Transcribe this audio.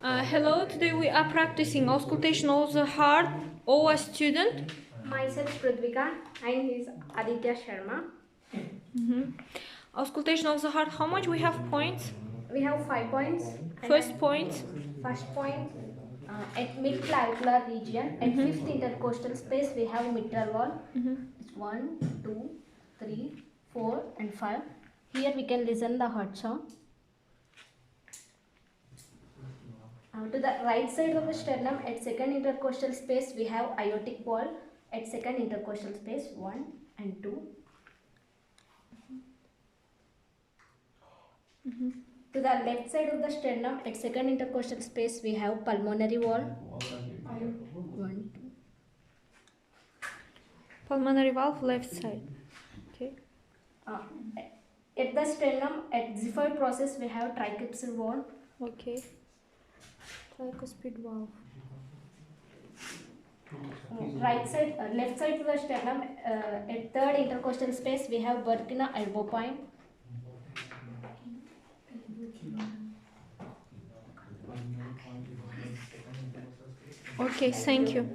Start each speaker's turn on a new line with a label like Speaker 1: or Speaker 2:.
Speaker 1: Hello, today we are practicing auscultation of the heart. Oh, a student.
Speaker 2: Myself Prudhvika and his Aditya Sharma.
Speaker 1: Auscultation of the heart. How much we have points?
Speaker 2: We have 5 points.
Speaker 1: First point.
Speaker 2: First point at mid-clavicular region, at fifth intercostal space, we have mitral wall. It's 1, 2, 3, 4, and 5. Here we can listen the heart sound. To the right side of the sternum, at second intercostal space, we have aortic wall. At second intercostal space, 1 and 2. To the left side of the sternum, at second intercostal space, we have pulmonary wall. 1, 2.
Speaker 1: Pulmonary valve, left side. Okay.
Speaker 2: At the sternum, at xiphoid process, we have tricuspid wall.
Speaker 1: Okay. Tricuspid valve.
Speaker 2: Right side, left side to the sternum, at third intercostal space, we have Burkina elbow point.
Speaker 1: Okay, thank you.